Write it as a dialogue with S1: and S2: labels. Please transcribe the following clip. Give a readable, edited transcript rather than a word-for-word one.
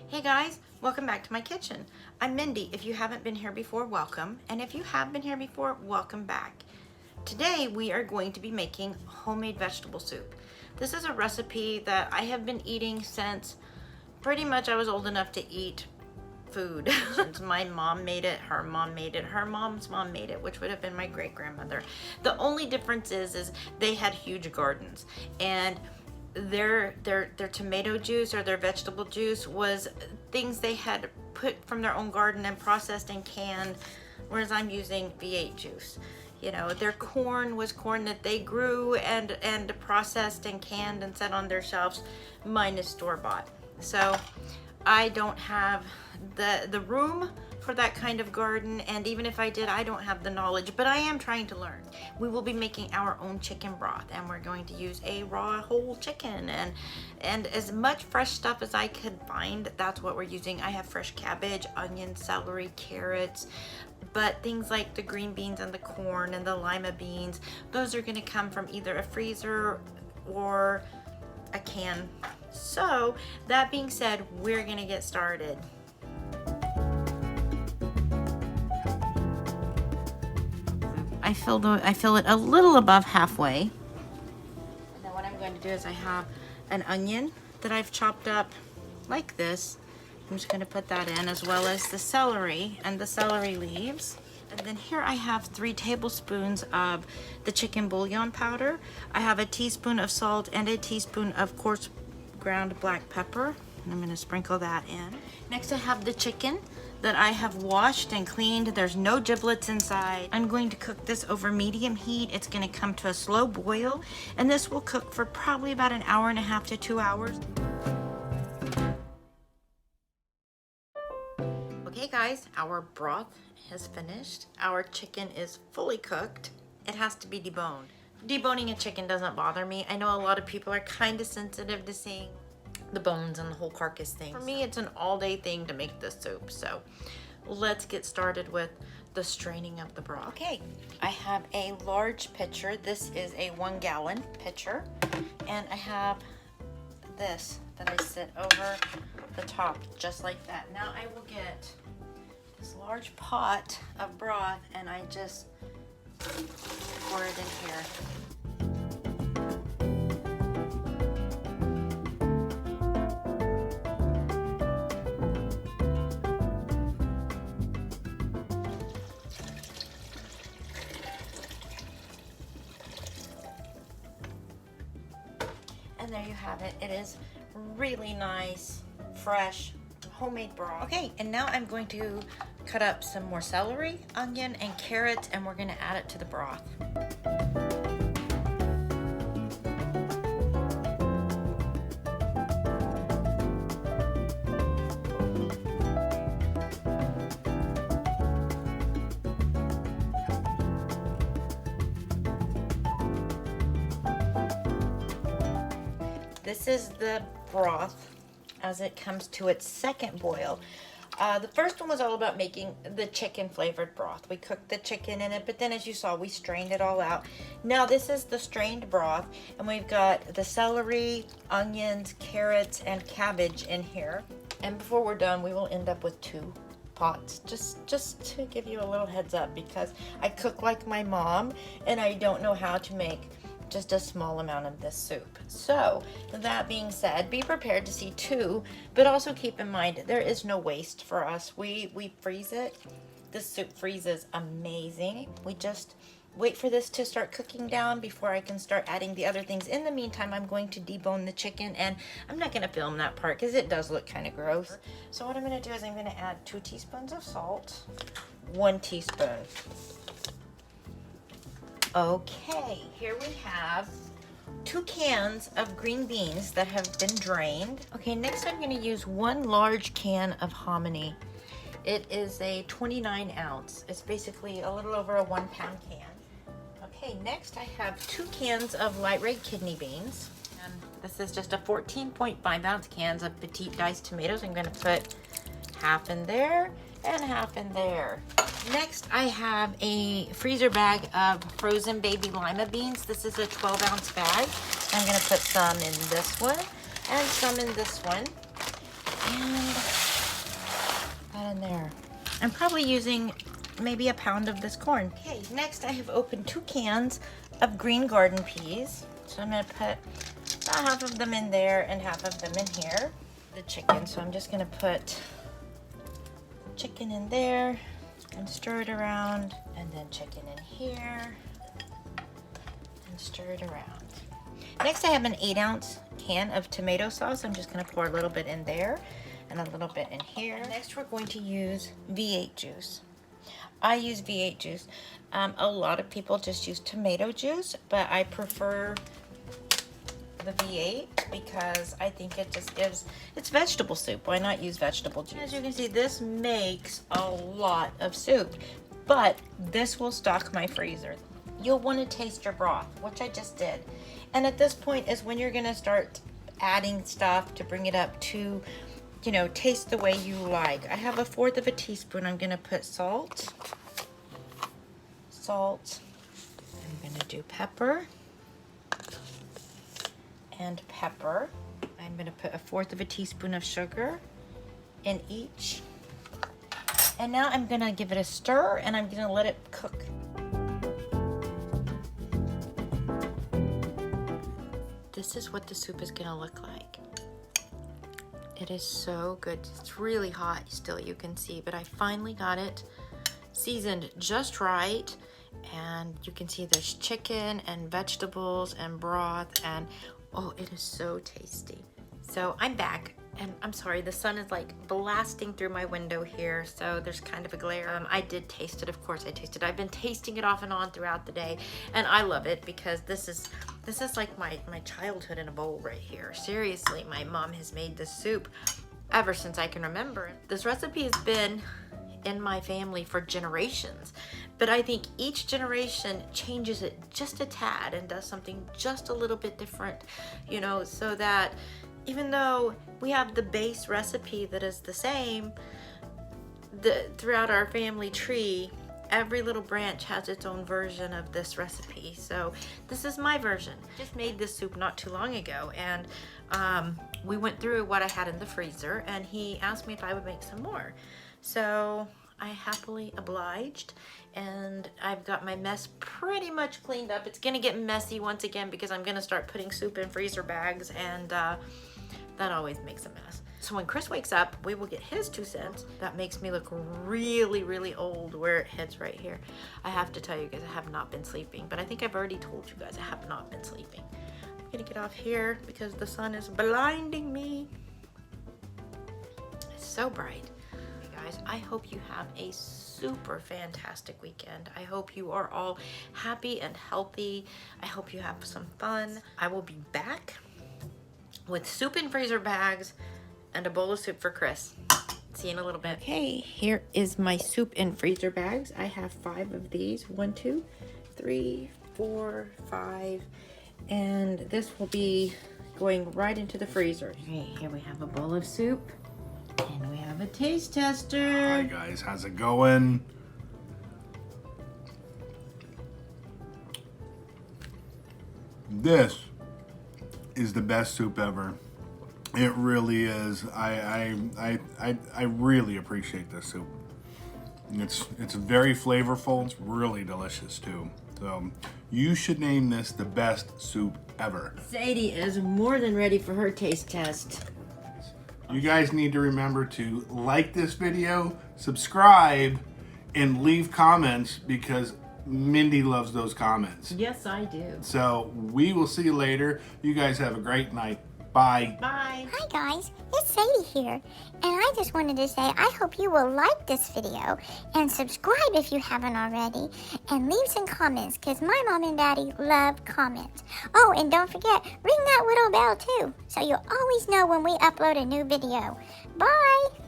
S1: Hey guys, welcome back to my kitchen. I'm Mindy. If you haven't been here before, welcome. And if you have been here before, welcome back. Today we are going to be making homemade vegetable soup. This is a recipe that I have been eating since pretty much I was old enough to eat food. Since my mom made it, her mom made it, her mom's mom made it, which would have been my great-grandmother. The only difference is they had huge gardens, and their tomato juice or their vegetable juice was things they had put from their own garden and processed and canned, whereas I'm using V8 juice. You know, their corn was corn that they grew and processed and canned and set on their shelves. Mine is store-bought. So I don't have the room for that kind of garden, and even if I did, I don't have the knowledge, but I am trying to learn. We will be making our own chicken broth, and we're going to use a raw whole chicken and as much fresh stuff as I could find. That's what we're using. I have fresh cabbage, onions, celery, carrots, but things like the green beans and the corn and the lima beans, those are going to come from either a freezer or a can. So that being said, we're going to get started. I fill it a little above halfway. And then what I'm going to do is I have an onion that I've chopped up like this. I'm just going to put that in, as well as the celery and the celery leaves. And then here I have 3 tablespoons of the chicken bouillon powder. I have a teaspoon of salt and a teaspoon of coarse ground black pepper. And I'm going to sprinkle that in. Next I have the chicken that I have washed and cleaned. There's no giblets inside. I'm going to cook this over medium heat. It's going to come to a slow boil, and this will cook for probably about an hour and a half to 2 hours. Okay guys, our broth has finished. Our chicken is fully cooked. It has to be deboned. Deboning a chicken doesn't bother me. I know a lot of people are kind of sensitive to seeing the bones and the whole carcass thing. For me, it's an all-day thing to make this soup. So let's get started with the straining of the broth. Okay, I have a large pitcher. This is a 1 gallon pitcher, and I have this that I sit over the top just like that. Now I will get this large pot of broth and I just pour it in here. And there you have it. It is really nice, fresh, homemade broth. Okay, and now I'm going to cut up some more celery, onion, and carrots, and we're going to add it to the broth. This is the broth as it comes to its second boil. The first one was all about making the chicken flavored broth. We cooked the chicken in it, but then as you saw, we strained it all out. Now this is the strained broth, and we've got the celery, onions, carrots, and cabbage in here. And before we're done, we will end up with 2 pots, just to give you a little heads up, because I cook like my mom and I don't know how to make just a small amount of this soup. So that being said, be prepared to see 2, but also keep in mind there is no waste for us. We freeze it. This soup freezes amazing. We just wait for this to start cooking down before I can start adding the other things. In the meantime, I'm going to debone the chicken, and I'm not going to film that part because it does look kind of gross. So what I'm going to do is I'm going to add 2 teaspoons of salt, 1 teaspoon. Okay, here we have 2 cans of green beans that have been drained. Okay, next I'm going to use 1 large can of hominy. It is a 29 ounce. It's basically a little over a 1 pound can. Okay, next I have 2 cans of light red kidney beans. And this is just a 14.5 ounce cans of petite diced tomatoes. I'm going to put half in there and half in there. Next, I have a freezer bag of frozen baby lima beans. This is a 12-ounce bag. I'm going to put some in this one and some in this one. And I'm probably using maybe a pound of this corn. Okay, next I have opened 2 cans of green garden peas. So I'm gonna put about half of them in there and half of them in here. The chicken, so I'm just gonna put chicken in there and stir it around, and then chicken in here and stir it around. Next I have an 8-ounce can of tomato sauce. I'm just gonna pour a little bit in there and a little bit in here. Next we're going to use V8 juice. I use V8 juice. A lot of people just use tomato juice, but I prefer the V8 because I think it just gives, it's vegetable soup. Why not use vegetable juice? As you can see, this makes a lot of soup, but this will stock my freezer. You'll want to taste your broth, which I just did. And at this point is when you're gonna start adding stuff to bring it up to, you know, taste the way you like. I have 1/4 of a teaspoon. I'm gonna put salt. I'm gonna do pepper. And pepper. I'm gonna put 1/4 of a teaspoon of sugar in each. And now I'm gonna give it a stir and I'm gonna let it cook. This is what the soup is gonna look like. It is so good. It's really hot still, you can see, but I finally got it seasoned just right. And you can see there's chicken and vegetables and broth, and oh, it is so tasty. So I'm back, and I'm sorry, the sun is like blasting through my window here, so there's kind of a glare. I did taste it, of course I tasted it. I've been tasting it off and on throughout the day, and I love it because this is like my childhood in a bowl right here. Seriously, my mom has made this soup ever since I can remember. This recipe has been in my family for generations, but I think each generation changes it just a tad and does something just a little bit different, you know, so that even though we have the base recipe that is the same throughout our family tree, every little branch has its own version of this recipe. So this is my version. Just made this soup not too long ago, and we went through what I had in the freezer, and he asked me if I would make some more. So I happily obliged, and I've got my mess pretty much cleaned up. It's gonna get messy once again because I'm gonna start putting soup in freezer bags, and that always makes a mess. So when Chris wakes up, we will get his 2 cents. That makes me look really, really old where it hits right here. I have to tell you guys, I have not been sleeping, but I think I've already told you guys I have not been sleeping. I'm gonna get off here because the sun is blinding me. It's so bright. Guys, I hope you have a super fantastic weekend. I hope you are all happy and healthy. I hope you have some fun. I will be back with soup in freezer bags and a bowl of soup for Chris. See you in a little bit. Okay, here is my soup in freezer bags. I have 5 of these. 1, 2, 3, 4, 5. And this will be going right into the freezer. Okay, here we have a bowl of soup. And we have a taste tester.
S2: Hi guys, how's it going? This is the best soup ever. It really is. I really appreciate this soup. It's very flavorful. It's really delicious too. So you should name this the best soup ever.
S1: Sadie is more than ready for her taste test.
S2: You guys need to remember to like this video, subscribe, and leave comments because Mindy loves those comments.
S1: Yes, I do.
S2: So we will see you later. You guys have a great night. Bye.
S1: Bye.
S3: Hi guys, it's Sadie here, and I just wanted to say I hope you will like this video and subscribe if you haven't already, and leave some comments because my mom and daddy love comments. Oh, and don't forget, ring that little bell too, so you'll always know when we upload a new video. Bye!